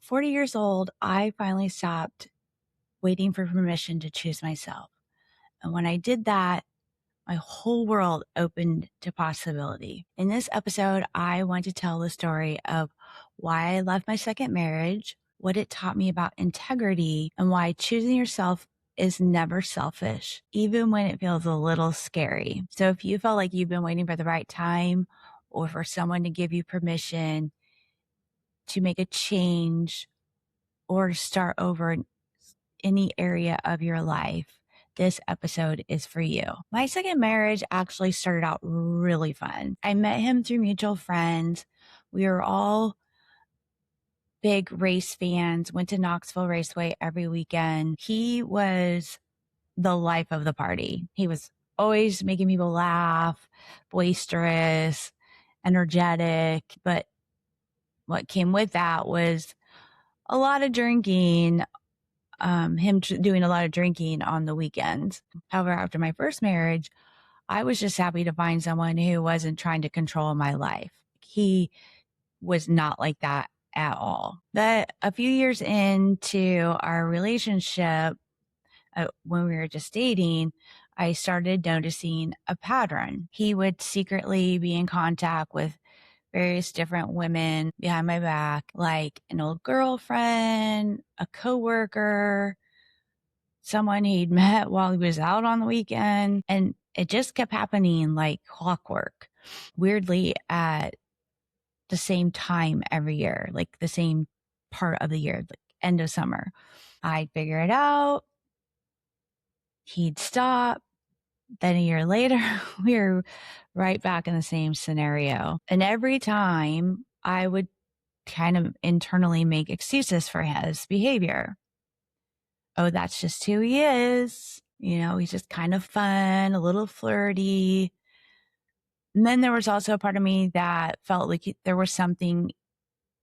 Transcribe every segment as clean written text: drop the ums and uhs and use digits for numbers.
40 years old, I finally stopped waiting for permission to choose myself. And when I did that, my whole world opened to possibility. In this episode, I want to tell the story of why I left my second marriage, what it taught me about integrity, and why choosing yourself is never selfish, even when it feels a little scary. So if you felt like you've been waiting for the right time or for someone to give you permission to make a change or to start over in any area of your life, this episode is for you. My second marriage actually started out really fun. I met him through mutual friends. We were all big race fans, went to Knoxville Raceway every weekend. He was the life of the party. He was always making people laugh, boisterous, energetic. But what came with that was a lot of drinking, him doing a lot of drinking on the weekends. However, after my first marriage, I was just happy to find someone who wasn't trying to control my life. He was not like that at all. But a few years into our relationship, when we were just dating, I started noticing a pattern. He would secretly be in contact with various different women behind my back, like an old girlfriend, a coworker, someone he'd met while he was out on the weekend. And it just kept happening like clockwork, weirdly at the same time every year, like the same part of the year, like end of summer. I'd figure it out. He'd stop. Then a year later, we were right back in the same scenario. And every time I would kind of internally make excuses for his behavior. Oh, that's just who he is. You know, he's just kind of fun, a little flirty. And then there was also a part of me that felt like there was something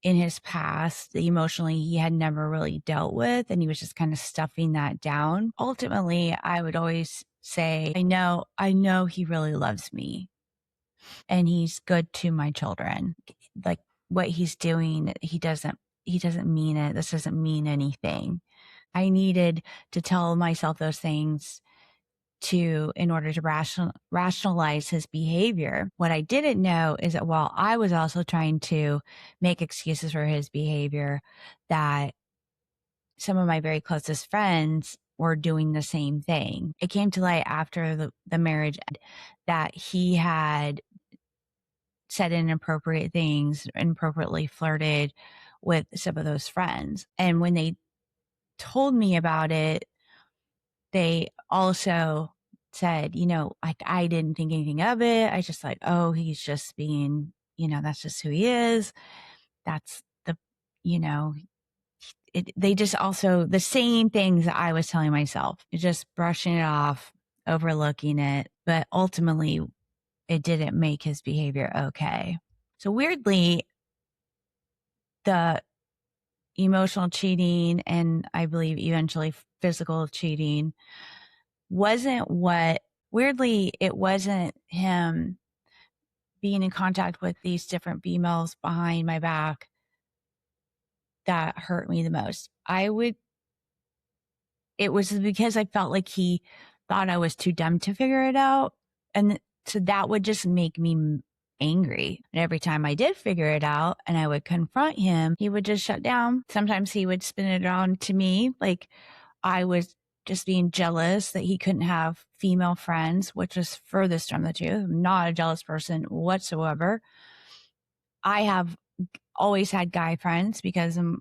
in his past that emotionally he had never really dealt with, and he was just kind of stuffing that down. Ultimately, I would always say, I know he really loves me and he's good to my children. Like what he's doing, he doesn't mean it. This doesn't mean anything. I needed to tell myself those things in order to rationalize his behavior. What I didn't know is that while I was also trying to make excuses for his behavior, that some of my very closest friends were doing the same thing. It came to light after the marriage that he had said inappropriate things, inappropriately flirted with some of those friends. And when they told me about it, they also said, like I didn't think anything of it. I just like, oh, he's just being, that's just who he is. That's the, you know, they just also the same things that I was telling myself, just brushing it off, overlooking it. But ultimately, it didn't make his behavior okay. So weirdly, the emotional cheating and I believe eventually physical cheating weirdly, it wasn't him being in contact with these different females behind my back that hurt me the most. It was because I felt like he thought I was too dumb to figure it out. And so that would just make me angry. And every time I did figure it out and I would confront him, he would just shut down. Sometimes he would spin it on to me like I was just being jealous that he couldn't have female friends, which is furthest from the truth. I'm not a jealous person whatsoever. I have always had guy friends because of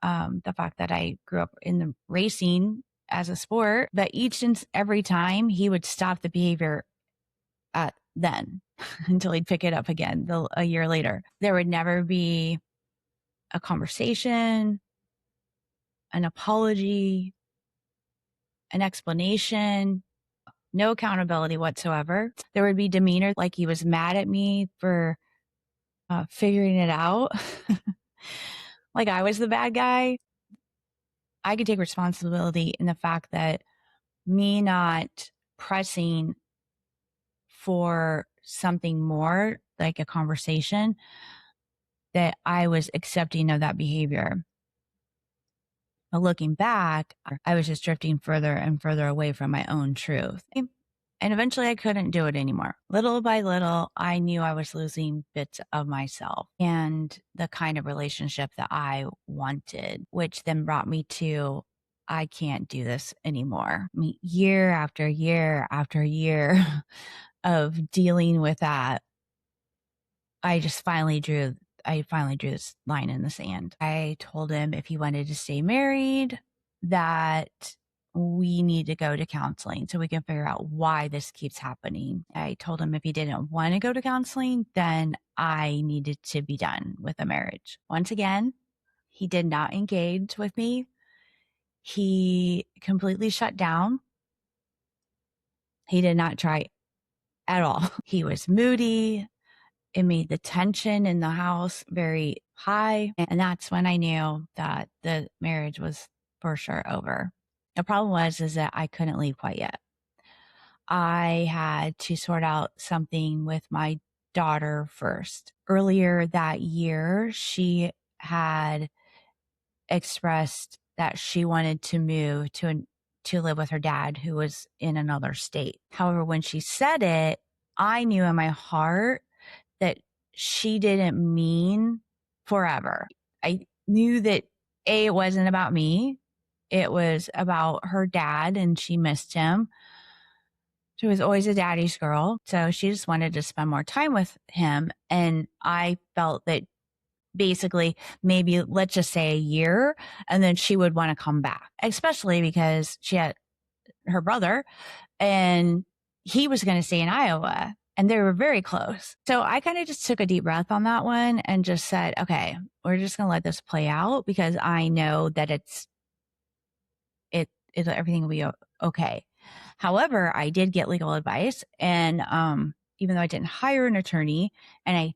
the fact that I grew up in the racing as a sport. But each and every time he would stop the behavior at then until he'd pick it up again a year later. There would never be a conversation, an apology, an explanation, no accountability whatsoever. There would be demeanor like he was mad at me for figuring it out. Like I was the bad guy. I could take responsibility in the fact that me not pressing for something more, like a conversation, that I was accepting of that behavior. But looking back, I was just drifting further and further away from my own truth. And eventually I couldn't do it anymore. Little by little, I knew I was losing bits of myself and the kind of relationship that I wanted, which then brought me to I can't do this anymore. I mean, year after year after year of dealing with that, I finally drew this line in the sand. I told him if he wanted to stay married, that we need to go to counseling so we can figure out why this keeps happening. I told him if he didn't want to go to counseling, then I needed to be done with the marriage. Once again, he did not engage with me. He completely shut down. He did not try at all. He was moody. It made the tension in the house very high. And that's when I knew that the marriage was for sure over. The problem is that I couldn't leave quite yet. I had to sort out something with my daughter first. Earlier that year, she had expressed that she wanted to move to live with her dad, who was in another state. However, when she said it, I knew in my heart that she didn't mean forever. I knew that it wasn't about me. It was about her dad, and she missed him. She was always a daddy's girl. So she just wanted to spend more time with him. And I felt that basically maybe let's just say a year, and then she would want to come back, especially because she had her brother and he was going to stay in Iowa and they were very close. So I kind of just took a deep breath on that one and just said, okay, we're just going to let this play out because I know that everything will be okay. However, I did get legal advice, and even though I didn't hire an attorney, and I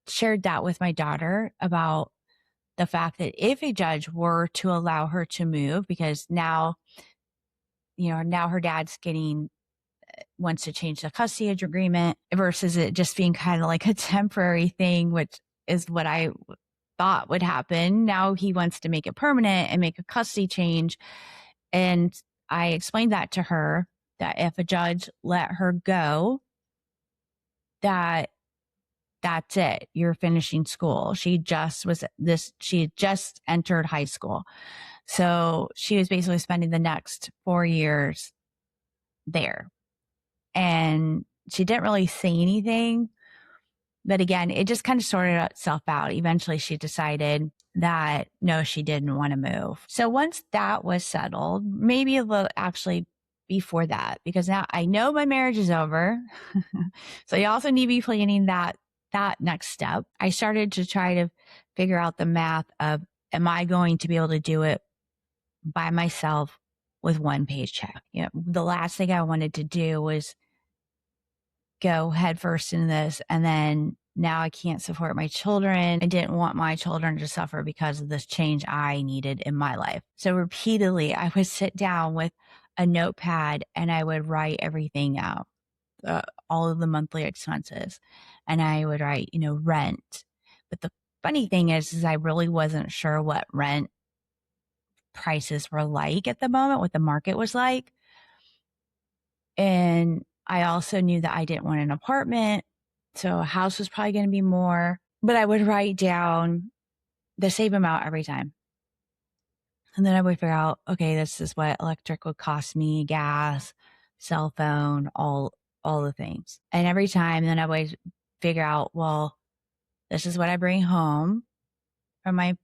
shared that with my daughter about the fact that if a judge were to allow her to move, because now her dad's wants to change the custody agreement versus it just being kind of like a temporary thing, which is what I thought would happen. Now he wants to make it permanent and make a custody change. And I explained that to her, that if a judge let her go, that's it. You're finishing school. She had just entered high school. So she was basically spending the next 4 years there. And she didn't really say anything. But again, it just kind of sorted itself out. Eventually she decided that no, she didn't want to move. So once that was settled, maybe a little actually before that, because now I know my marriage is over. So you also need to be planning that next step. I started to try to figure out the math of, am I going to be able to do it by myself with one paycheck? The last thing I wanted to do was go headfirst into this, and then now I can't support my children. I didn't want my children to suffer because of this change I needed in my life. So repeatedly, I would sit down with a notepad and I would write everything out, all of the monthly expenses, and I would write, rent. But the funny thing is I really wasn't sure what rent prices were like at the moment, what the market was like. And I also knew that I didn't want an apartment. So a house was probably going to be more, but I would write down the same amount every time. And then I would figure out, okay, this is what electric would cost me, gas, cell phone, all the things. And every time then I would figure out, well, this is what I bring home from my,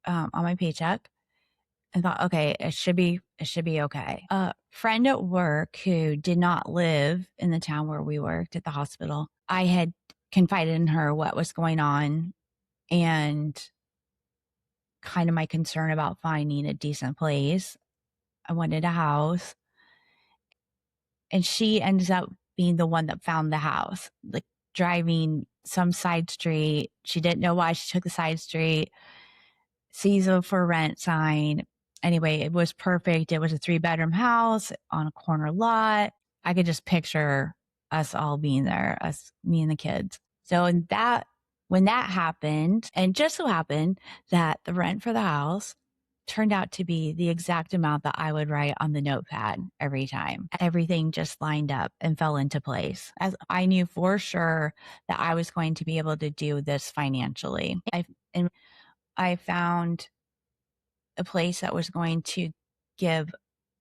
on my paycheck. And thought, okay, it should be okay. A friend at work who did not live in the town where we worked at the hospital, I had confided in her what was going on and kind of my concern about finding a decent place. I wanted a house. And she ended up being the one that found the house, like driving some side street. She didn't know why she took the side street, sees a for rent sign. Anyway, it was perfect. It was a 3-bedroom house on a corner lot. I could just picture us all being there, me and the kids. So when that happened, and just so happened that the rent for the house turned out to be the exact amount that I would write on the notepad every time. Everything just lined up and fell into place. As I knew for sure that I was going to be able to do this financially. I found a place that was going to give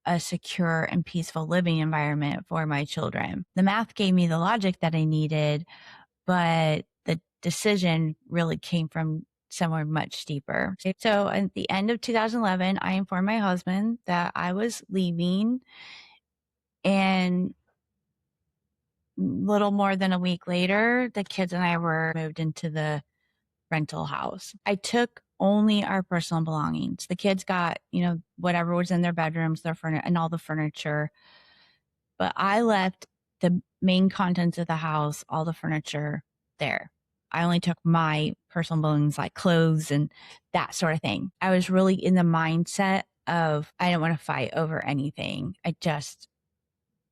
a secure and peaceful living environment for my children. The math gave me the logic that I needed, but the decision really came from somewhere much deeper. So at the end of 2011, I informed my husband that I was leaving, and little more than a week later, the kids and I were moved into the rental house. I took only our personal belongings. The kids got, whatever was in their bedrooms, their furniture, and all the furniture. But I left the main contents of the house, all the furniture there. I only took my personal belongings like clothes and that sort of thing. I was really in the mindset of, I don't want to fight over anything. I just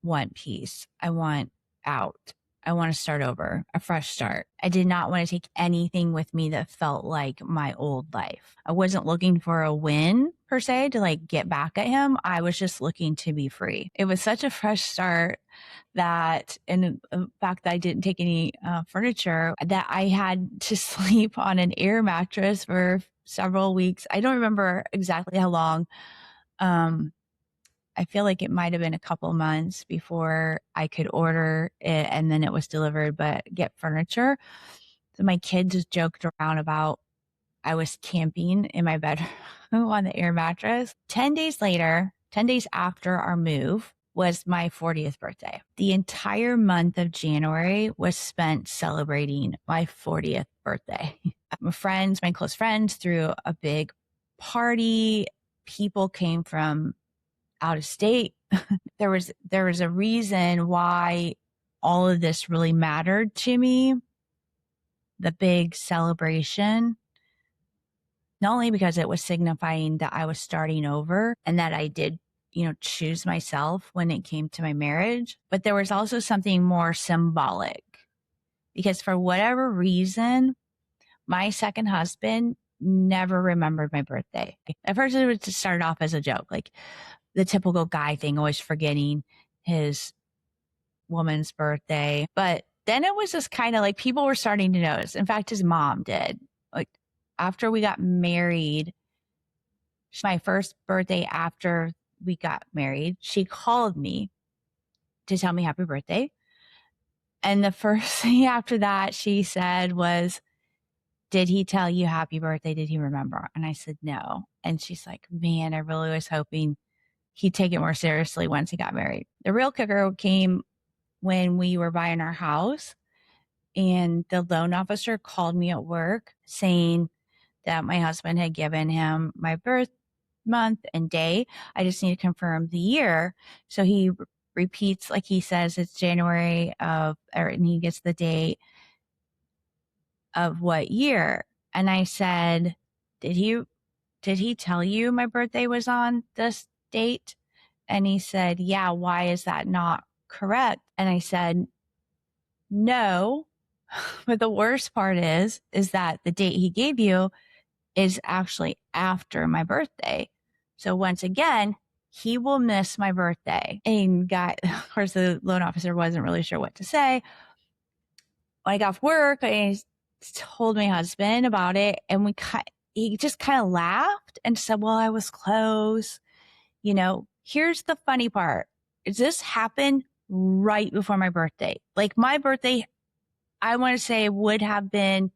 want peace. I want out. I want to start over, a fresh start. I did not want to take anything with me that felt like my old life. I wasn't looking for a win per se to like get back at him. I was just looking to be free. It was such a fresh start that, and the fact that I didn't take any furniture, that I had to sleep on an air mattress for several weeks. I don't remember exactly how long. I feel like it might have been a couple months before I could order it and then it was delivered, but get furniture. So my kids just joked around about I was camping in my bedroom on the air mattress. 10 days later, 10 days after our move, was my 40th birthday. The entire month of January was spent celebrating my 40th birthday. My close friends threw a big party. People came from out of state. There was a reason why all of this really mattered to me. The big celebration, not only because it was signifying that I was starting over and that I did, choose myself when it came to my marriage, but there was also something more symbolic because for whatever reason, my second husband never remembered my birthday. At first, it was just started off as a joke, like the typical guy thing, always forgetting his woman's birthday. But then it was just kind of like people were starting to notice. In fact, his mom did. Like after we got married, my first birthday after we got married, she called me to tell me happy birthday. And the first thing after that she said was, "Did he tell you happy birthday? Did he remember?" And I said, "No." And she's like, "Man, I really was hoping he'd take it more seriously once he got married." The real kicker came when we were buying our house and the loan officer called me at work saying that my husband had given him my birth month and day. I just need to confirm the year. So he repeats, like he says, it's January and he gets the date of what year. And I said, did he tell you my birthday was on this date? And he said, "Yeah, why is that not correct?" And I said, "No, but the worst part is that the date he gave you is actually after my birthday. So once again, he will miss my birthday." And of course, the loan officer wasn't really sure what to say. When I got off work, I told my husband about it, and he just kind of laughed and said, "Well, I was close. Here's the funny part. Is this happened right before my birthday. Like my birthday, I want to say would have been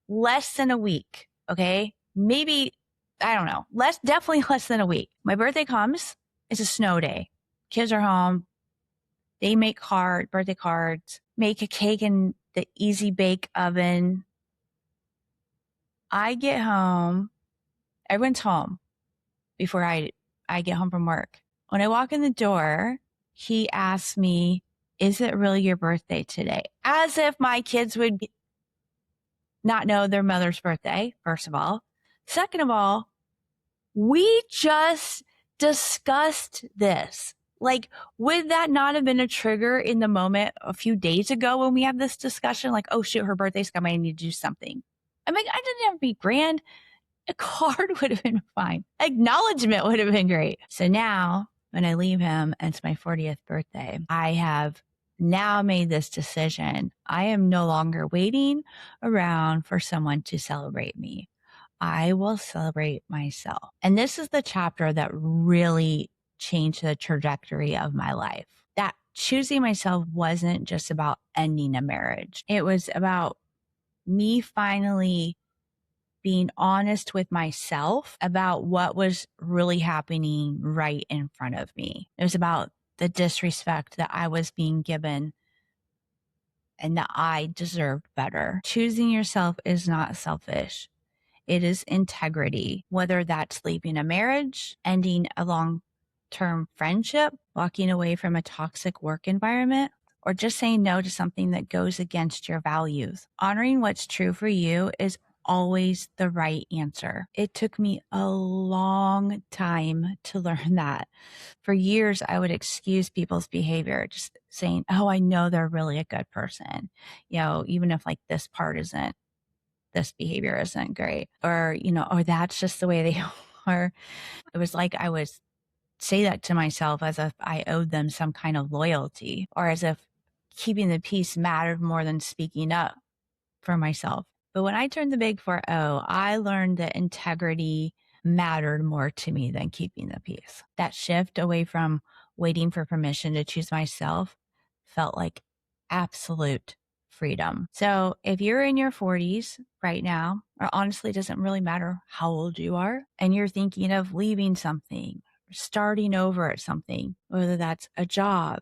less than a week. Okay. Maybe, I don't know, definitely less than a week. My birthday comes, it's a snow day. Kids are home. They make birthday cards, make a cake in the easy bake oven. I get home. Everyone's home before I get home from work. When I walk in the door, he asks me, "Is it really your birthday today?" As if my kids would not know their mother's birthday, first of all. Second of all, we just discussed this. Like, would that not have been a trigger in the moment a few days ago when we had this discussion? Like, oh shoot, her birthday's coming, I need to do something. I mean, I didn't have to be grand. A card would have been fine. Acknowledgement would have been great. So now when I leave him, and it's my 40th birthday, I have now made this decision. I am no longer waiting around for someone to celebrate me. I will celebrate myself. And this is the chapter that really changed the trajectory of my life. That choosing myself wasn't just about ending a marriage. It was about me finally being honest with myself about what was really happening right in front of me. It was about the disrespect that I was being given and that I deserved better. Choosing yourself is not selfish. It is integrity, whether that's leaving a marriage, ending a long term friendship, walking away from a toxic work environment, or just saying no to something that goes against your values. Honoring what's true for you is always the right answer. It took me a long time to learn that. For years, I would excuse people's behavior, just saying, oh, I know they're really a good person. Even if like this behavior isn't great, or, or that's just the way they are. It was like I would say that to myself as if I owed them some kind of loyalty, or as if keeping the peace mattered more than speaking up for myself. But when I turned the big 4-0, I learned that integrity mattered more to me than keeping the peace. That shift away from waiting for permission to choose myself felt like absolute freedom. So if you're in your 40s right now, or honestly, it doesn't really matter how old you are, and you're thinking of leaving something, starting over at something, whether that's a job,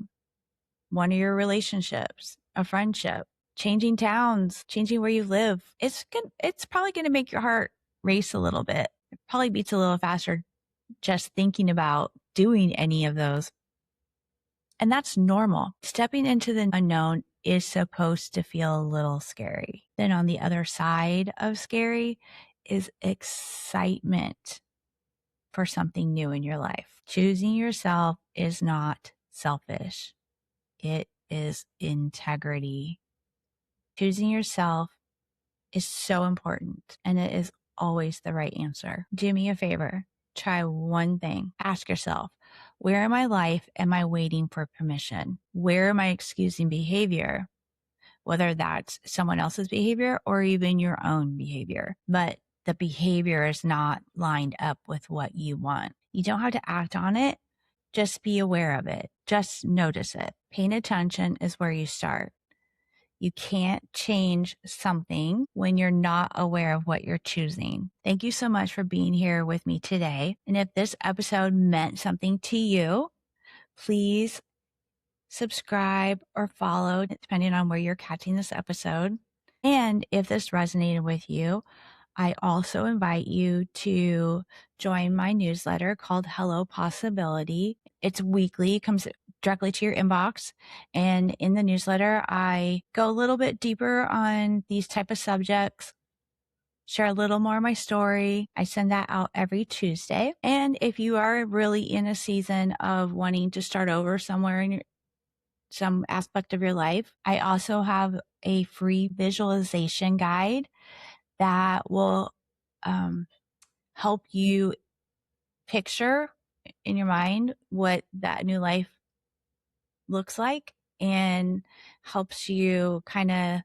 one of your relationships, a friendship, changing towns, changing where you live, it's probably going to make your heart race a little bit. It probably beats a little faster just thinking about doing any of those. And that's normal. Stepping into the unknown is supposed to feel a little scary. Then on the other side of scary is excitement for something new in your life. Choosing yourself is not selfish. It is integrity. Choosing yourself is so important, and it is always the right answer. Do me a favor. Try one thing. Ask yourself, where in my life am I waiting for permission? Where am I excusing behavior? Whether that's someone else's behavior or even your own behavior. But the behavior is not lined up with what you want. You don't have to act on it. Just be aware of it. Just notice it. Paying attention is where you start. You can't change something when you're not aware of what you're choosing. Thank you so much for being here with me today. And if this episode meant something to you, please subscribe or follow, depending on where you're catching this episode. And if this resonated with you, I also invite you to join my newsletter called Hello Possibility. It's weekly, comes directly to your inbox. And in the newsletter, I go a little bit deeper on these type of subjects, share a little more of my story. I send that out every Tuesday. And if you are really in a season of wanting to start over somewhere in some aspect of your life, I also have a free visualization guide that will help you picture in your mind what that new life looks like, and helps you kind of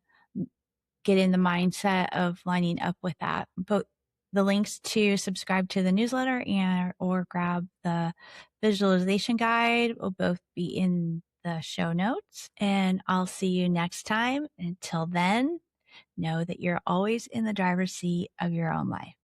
get in the mindset of lining up with that. But the links to subscribe to the newsletter or grab the visualization guide will both be in the show notes. And I'll see you next time. Until then, know that you're always in the driver's seat of your own life.